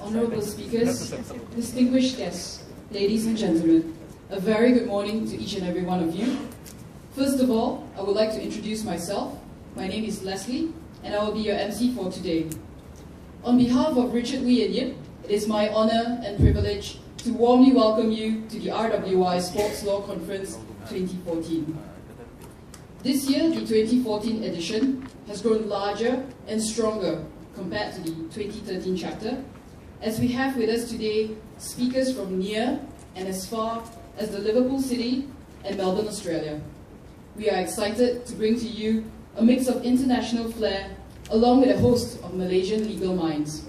Honourable speakers, distinguished guests, ladies and gentlemen, a very good morning to each and every one of you. First of all, I would like to introduce myself. My name is Leslie, and I will be your MC for today. On behalf of RWY and Yip, it is my honour and privilege to warmly welcome you to the RWY Sports Law Conference 2014. This year, the 2014 edition has grown larger and stronger compared to the 2013 chapter, as we have with us today speakers from near and as far as the Liverpool City and Melbourne, Australia. We are excited to bring to you a mix of international flair along with a host of Malaysian legal minds.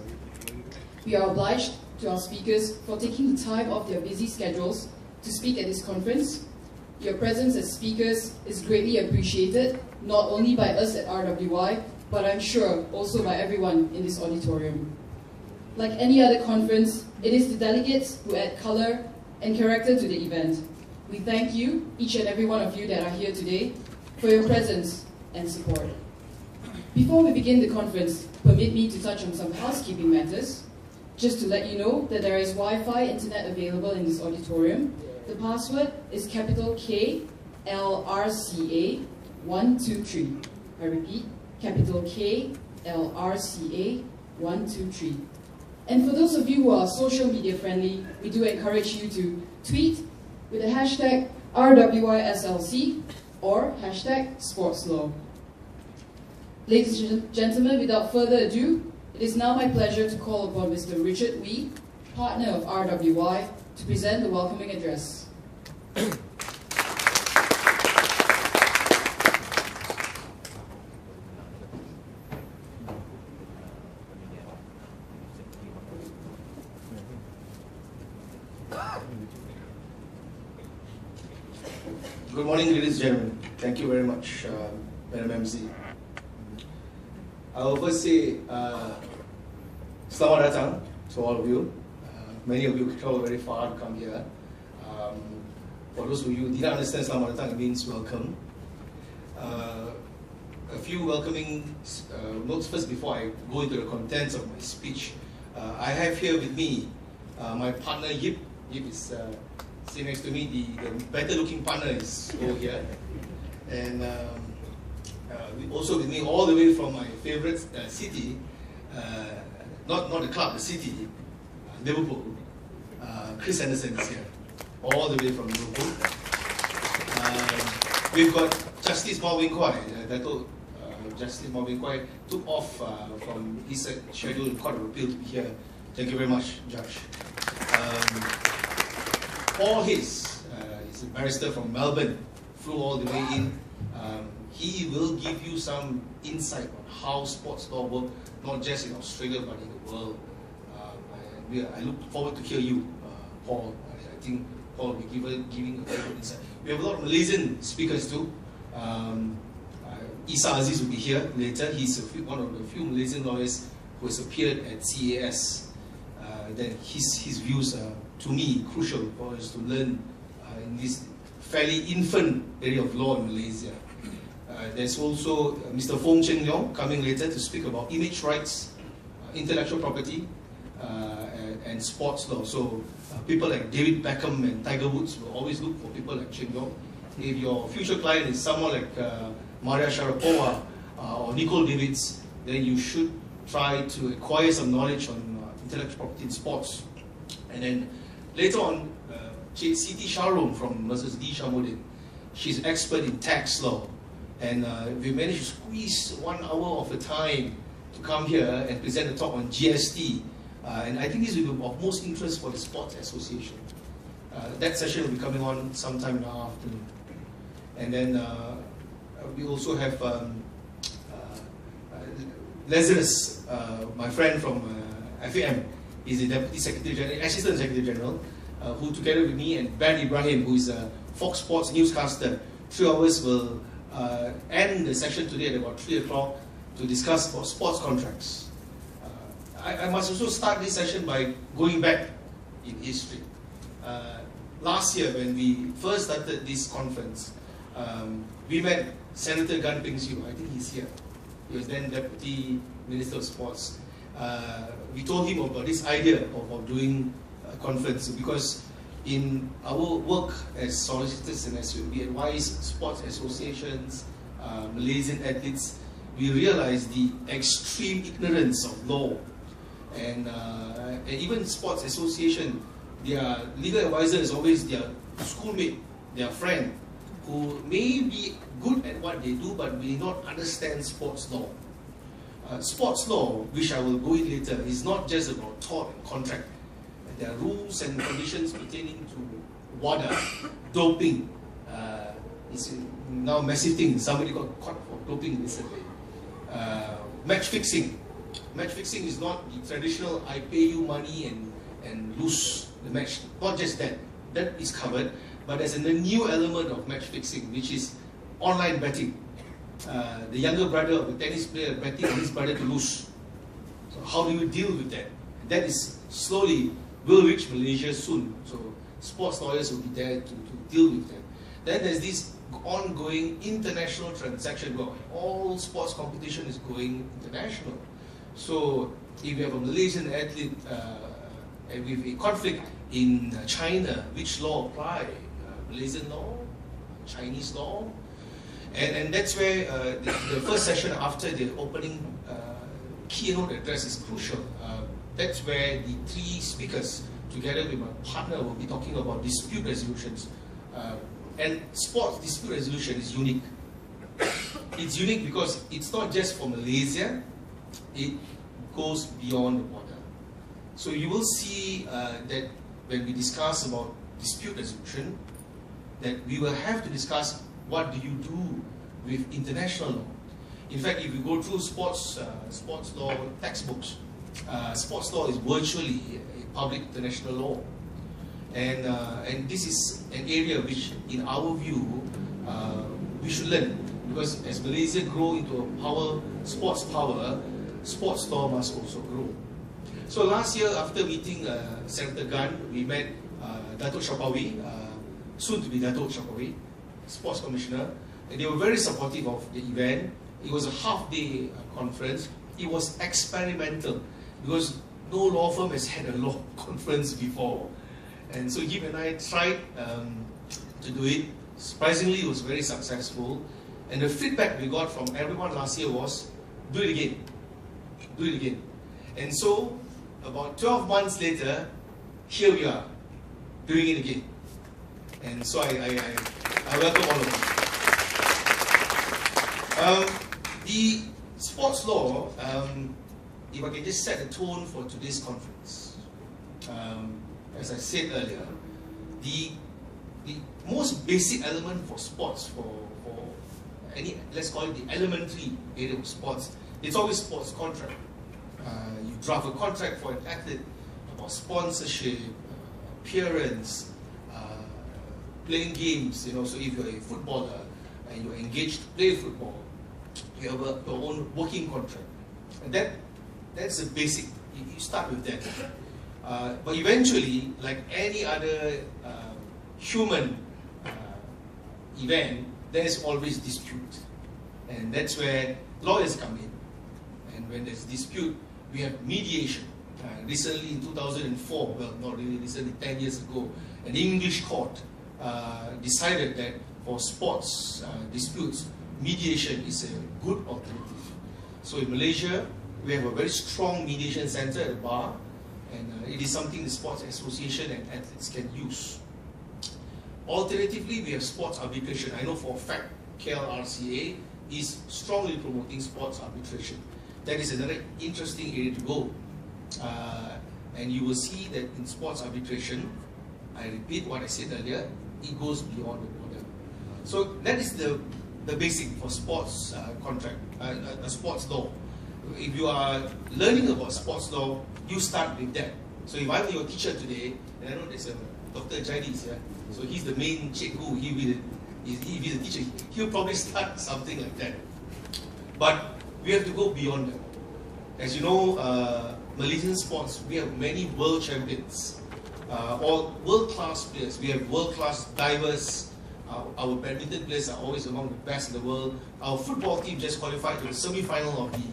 We are obliged to our speakers for taking the time off their busy schedules to speak at this conference. Your presence as speakers is greatly appreciated, not only by us at RWY, but I'm sure also by everyone in this auditorium. Like any other conference, it is the delegates who add colour and character to the event. We thank you, each and every one of you that are here today, for your presence and support. Before we begin the conference, permit me to touch on some housekeeping matters. Just to let you know that there is Wi-Fi internet available in this auditorium. The password is capital KLRCA 123. I repeat, capital KLRCA 123. And for those of you who are social media friendly, we do encourage you to tweet with the hashtag RWYSLC or hashtag SportsLaw. Ladies and gentlemen, without further ado, it is now my pleasure to call upon Mr. RWY, partner of RWY, to present the welcoming address. Good morning, ladies and gentlemen. Thank you very much, Madam MC. I will first say Selamat datang to all of you. Many of you travel very far to come here. For those of you who didn't understand Selamat datang, it means welcome. A few welcoming notes first before I go into the contents of my speech. I have here with me my partner Yip. Yip is sitting next to me. The better looking partner is over here. And also with me all the way from my favorite city, not the club, the city, Liverpool. Chris Anderson is here, all the way from Liverpool. We've got Justice Marvin Kwai. Justice Marvin Kwai took off from his scheduled Court of Appeal to be here. Thank you very much, Judge. Paul Hayes is a barrister from Melbourne, flew all the way in. He will give you some insight on how sports law works, not just in Australia but in the world. I look forward to hear you, Paul. I think Paul will be giving a very good insight. We have a lot of Malaysian speakers too. Isa Aziz will be here later. He's one of the few Malaysian lawyers who has appeared at CAS. Then his views are, to me, crucial for us to learn in this fairly infant area of law in Malaysia. There's also Mr. Fong Cheng Leong coming later to speak about image rights, intellectual property, and sports law. So people like David Beckham and Tiger Woods will always look for people like Cheng Leong. If your future client is someone like Maria Sharapova or Nicole Davids, then you should try to acquire some knowledge on intellectual property in sports. And then later on, Siti Sharon from Mrs. D. Shamuddin. She's expert in tax law. And we managed to squeeze 1 hour of her time to come here and present a talk on GST. And I think this will be of most interest for the Sports Association. That session will be coming on sometime in the afternoon. And then we also have Lazarus, my friend from FAM. He's the Deputy Secretary General, Assistant Secretary General, who together with me and Ben Ibrahim, who is a Fox Sports newscaster, 3 hours will end the session today at about 3 o'clock to discuss about sports contracts. I must also start this session by going back in history. Last year when we first started this conference, we met Senator Gan Peng Siu, I think he's here. He was then Deputy Minister of Sports. We told him about this idea of doing a conference, because in our work as solicitors and as we advise sports associations, Malaysian athletes, we realize the extreme ignorance of law. And even sports association, their legal advisor is always their schoolmate, their friend, who may be good at what they do but may not understand sports law. Sports law, which I will go in later, is not just about tort and contract. There are rules and conditions pertaining to WADA, doping. It's now a massive thing. Somebody got caught for doping recently. Match fixing. Match fixing is not the traditional I pay you money and lose the match. Not just that. That is covered. But there's a new element of match fixing, which is online betting. The younger brother of a tennis player betting on his brother to lose. So how do you deal with that? That is slowly will reach Malaysia soon. So sports lawyers will be there to deal with that. Then there's this ongoing international transaction where all sports competition is going international. So if you have a Malaysian athlete with a conflict in China, which law apply? Malaysian law? Chinese law? And that's where the first session after the opening keynote address is crucial. That's where the three speakers, together with my partner, will be talking about dispute resolutions. And sports dispute resolution is unique. It's unique because it's not just for Malaysia, it goes beyond the border. So you will see that when we discuss about dispute resolution, that we will have to discuss what do you do with international law. In fact, if you go through sports law textbooks, sports law is virtually a public international law. And this is an area which, in our view, we should learn. Because as Malaysia grow into a sports power, sports law must also grow. So last year, after meeting Senator Gan, we met Datuk Shapawi, soon to be Datuk Shapawi, Sports Commissioner, and they were very supportive of the event. It was a half-day conference. It was experimental because no law firm has had a law conference before. And so him and I tried to do it. Surprisingly, it was very successful. And the feedback we got from everyone last year was, do it again. Do it again. And so, about 12 months later, here we are, doing it again. And so I welcome all of you. The sports law, if I can just set the tone for today's conference. As I said earlier, the most basic element for sports, for any, let's call it the elementary area of sports, it's always sports contract. You draft a contract for an athlete about sponsorship, appearance, playing games, you know, so if you're a footballer and you're engaged to play football, you have your own working contract. And that's the basic, you start with that. But eventually, like any other human event, there's always dispute. And that's where lawyers come in. And when there's dispute, we have mediation. Recently in 2004, well, not really recently, 10 years ago, an English court decided that for sports disputes, mediation is a good alternative. So in Malaysia, we have a very strong mediation center at the bar, and it is something the sports association and athletes can use. Alternatively, we have sports arbitration. I know for a fact KLRCA is strongly promoting sports arbitration. That is another interesting area to go. And you will see that in sports arbitration, I repeat what I said earlier, it goes beyond the border. So that is the basic for sports contract, sports law. If you are learning about sports law, you start with that. So if I'm your teacher today, and I know there's Dr. Jaidi is here, so he's the main cikgu, if he's a teacher, he'll probably start something like that. But we have to go beyond that. As you know, Malaysian sports, we have many world champions, all world-class players. We have world-class divers, Our badminton players are always among the best in the world. Our football team just qualified to the semi-final of the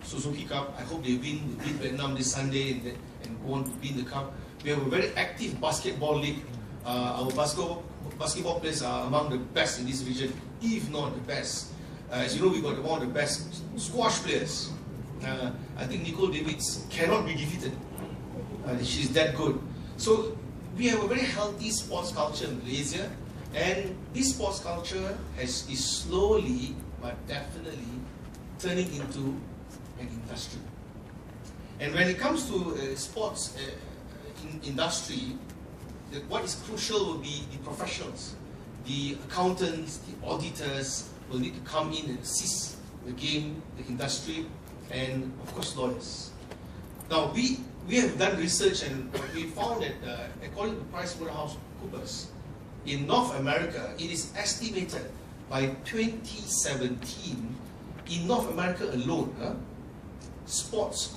Suzuki Cup. I hope they beat Vietnam this Sunday and go on to win the cup. We have a very active basketball league. Our basketball players are among the best in this region, if not the best. As you know, we got one of the best squash players. I think Nicole Davids cannot be defeated. She's that good. So we have a very healthy sports culture in Malaysia, and this sports culture is slowly but definitely turning into an industry. And when it comes to sports industry, what is crucial will be the professionals, the accountants, the auditors will need to come in and assist the game, the industry, and of course lawyers. Now we have done research and we found that according to PricewaterhouseCoopers, in North America, it is estimated by 2017, in North America alone, sports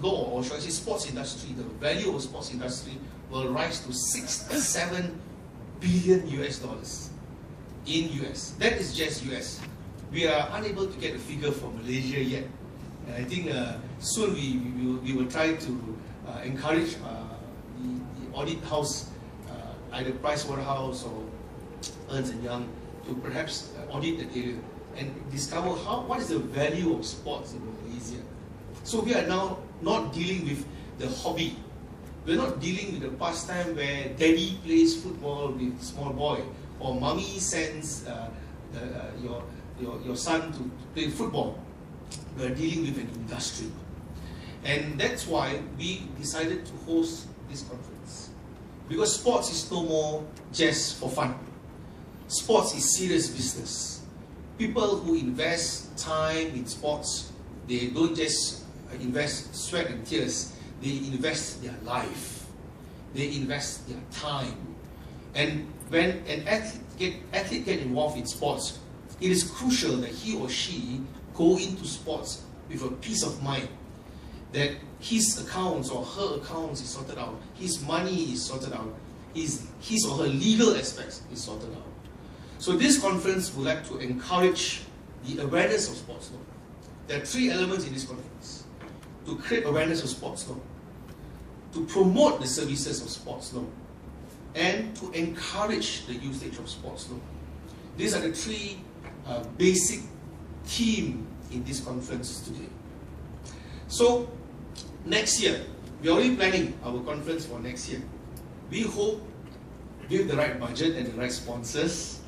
law, or should I say sports industry, the value of sports industry will rise to $67 billion in US. That is just US. We are unable to get a figure for Malaysia yet. And I think soon we will try to encourage the audit house, either Pricewaterhouse or Ernst & Young, to perhaps audit the area and discover what is the value of sports in Malaysia. So we are now not dealing with the hobby. We're not dealing with the pastime where daddy plays football with small boy, or mommy sends your son to play football. We're dealing with an industry. And that's why we decided to host this conference. Because sports is no more just for fun. Sports is serious business. People who invest time in sports, they don't just invest sweat and tears, they invest their life. They invest their time. And when an athlete get involved in sports, it is crucial that he or she go into sports with a peace of mind, that his accounts or her accounts is sorted out, his money is sorted out, his or her legal aspects is sorted out. So this conference would like to encourage the awareness of sports law. There are three elements in this conference: to create awareness of sports law, to promote the services of sports law, and to encourage the usage of sports law. These are the three basic themes in this conference today. So next year, we are already planning our conference for next year. We hope, with the right budget and the right sponsors,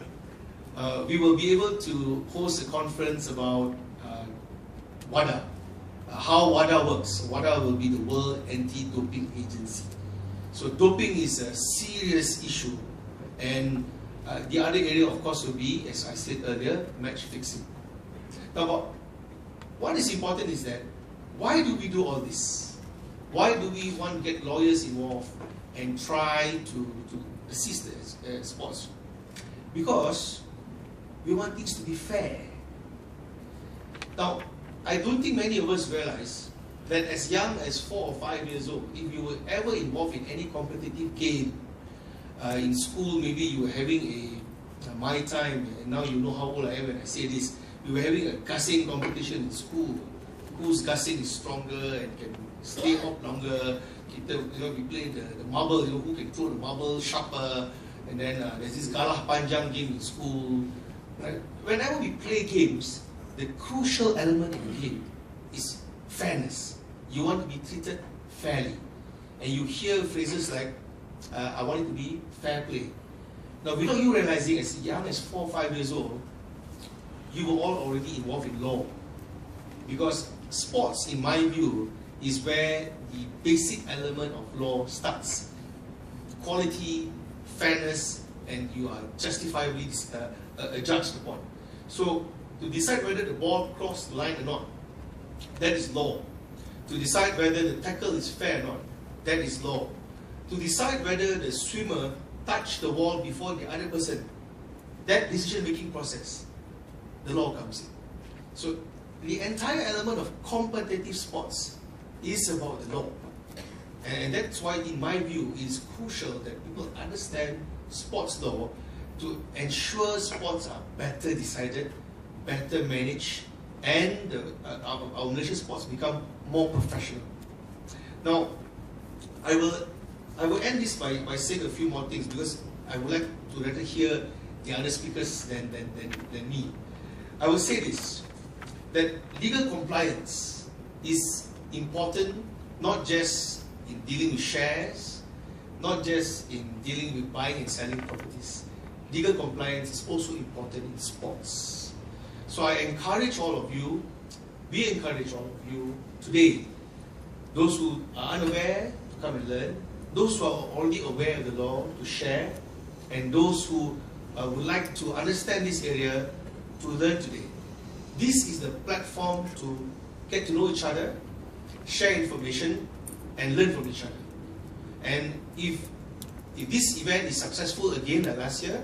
we will be able to host a conference about WADA, how WADA works. WADA will be the World Anti-Doping Agency. So doping is a serious issue, and the other area, of course, will be, as I said earlier, match fixing. Now, what is important is that, why do we do all this? Why do we want to get lawyers involved and try to assist the sports? Because we want things to be fair. Now, I don't think many of us realize that as young as 4 or 5 years old, if you were ever involved in any competitive game, in school, maybe you were having my time, and now you know how old I am when I say this, you were having a gussing competition in school, whose gussing is stronger and can stay up longer. We play the marble, who can throw the marble sharper, and then there's this galah panjang game in school. Right? Whenever we play games, the crucial element in the game is fairness. You want to be treated fairly. And you hear phrases like, I want it to be fair play. Now, without you realizing, as young as 4 or 5 years old, you were all already involved in law. Because sports, in my view, is where the basic element of law starts. Quality, fairness, and you are justifiably judged upon. So, to decide whether the ball crossed the line or not, that is law. To decide whether the tackle is fair or not, that is law. To decide whether the swimmer touched the wall before the other person, that decision-making process, the law comes in. So the entire element of competitive sports is about the law. And that's why, in my view, it is crucial that people understand sports law to ensure sports are better decided, better managed, and our Malaysian sports become more professional. Now, I will end this by saying a few more things, because I would like to rather hear the other speakers than me. I will say this, that legal compliance is important, not just in dealing with shares, not just in dealing with buying and selling properties. Legal compliance is also important in sports. So I encourage all of you, we encourage all of you today, those who are unaware to come and learn, those who are already aware of the law to share, and those who would like to understand this area to learn today. This is the platform to get to know each other, share information, and learn from each other. And if this event is successful again like last year,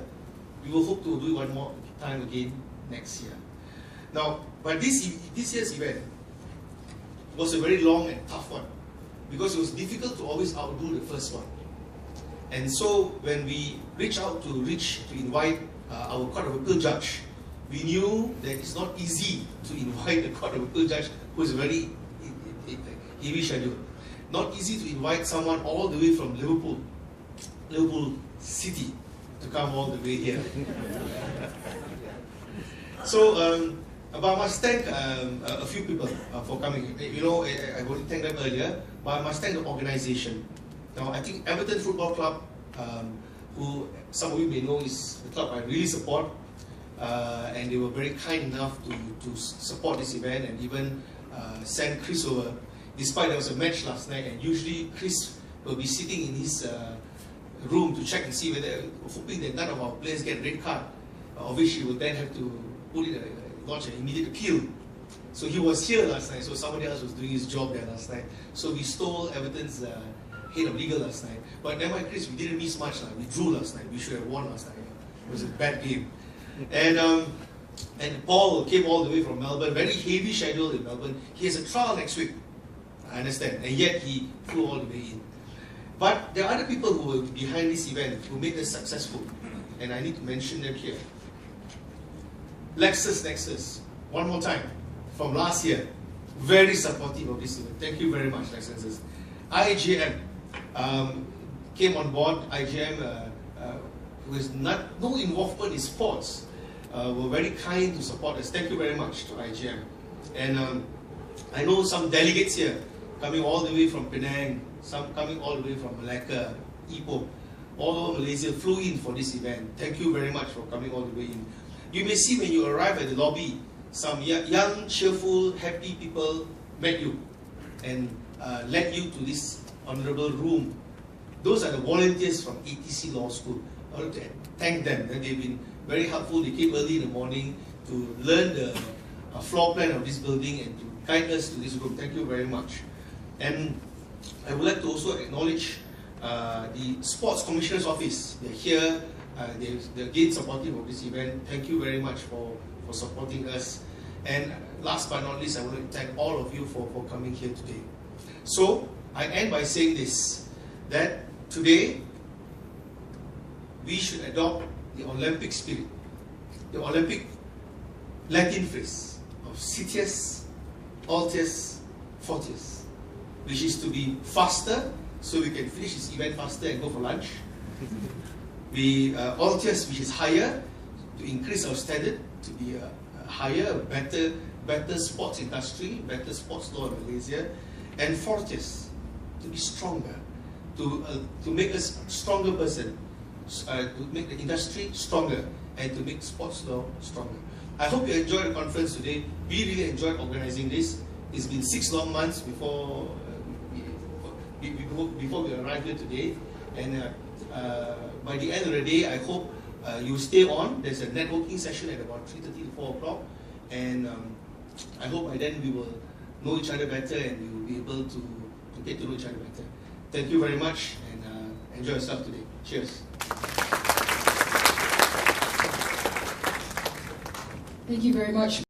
we will hope to do it one more time again next year. Now, but this year's event was a very long and tough one, because it was difficult to always outdo the first one. And so when we reached out to invite our Court of Appeal judge, we knew that it's not easy to invite the Court of Appeal judge, who is a very heavy schedule. Not easy to invite someone all the way from Liverpool City to come all the way here. So, but I must thank a few people for coming. You know, I already thanked them earlier, but I must thank the organization. Now, I think Everton Football Club, who some of you may know is the club I really support, and they were very kind enough to support this event and even send Chris over. Despite there was a match last night, and usually Chris will be sitting in his room to check and see whether, hoping that none of our players get red card, of which he will then have to put it, launch an immediate appeal. So he was here last night, so somebody else was doing his job there last night. So we stole Everton's head of legal last night. But never mind, Chris, we didn't miss much. We drew last night. We should have won last night. It was a bad game. And Paul came all the way from Melbourne, very heavy schedule in Melbourne. He has a trial next week, I understand, and yet he flew all the way in. But there are other people who were behind this event, who made this successful, and I need to mention them here. LexisNexis, one more time, from last year, very supportive of this event. Thank you very much, LexisNexis. IGM came on board. IGM, with no involvement in sports, were very kind to support us. Thank you very much to IGM. And I know some delegates here coming all the way from Penang, some coming all the way from Malacca, Ipoh, all over Malaysia flew in for this event. Thank you very much for coming all the way in. You may see when you arrive at the lobby, some young, cheerful, happy people met you and led you to this honorable room. Those are the volunteers from ATC Law School. I want to thank them. They've been very helpful. They came early in the morning to learn the floor plan of this building and to guide us to this room. Thank you very much. And I would like to also acknowledge the Sports Commissioner's Office. They're here. They're again supportive of this event. Thank you very much for supporting us. And last but not least, I want to thank all of you for coming here today. So, I end by saying this, that today, we should adopt the Olympic spirit, the Olympic Latin phrase of Citius, Altius, Fortius, which is to be faster, so we can finish this event faster and go for lunch. The Altius, which is higher, to increase our standard, to be a higher, better sports industry, better sports law in Malaysia, and Fortius, to be stronger, to make us a stronger person, to make the industry stronger, and to make sports law stronger. I hope you enjoyed the conference today. We really enjoyed organizing this. It's been 6 long months before we arrived here today, and by the end of the day, I hope you stay on. There's a networking session at about 3:30 to 4 o'clock, and I hope by then we will know each other better and we will be able to get to know each other better. Thank you very much, and enjoy yourself today. Cheers. Thank you very much.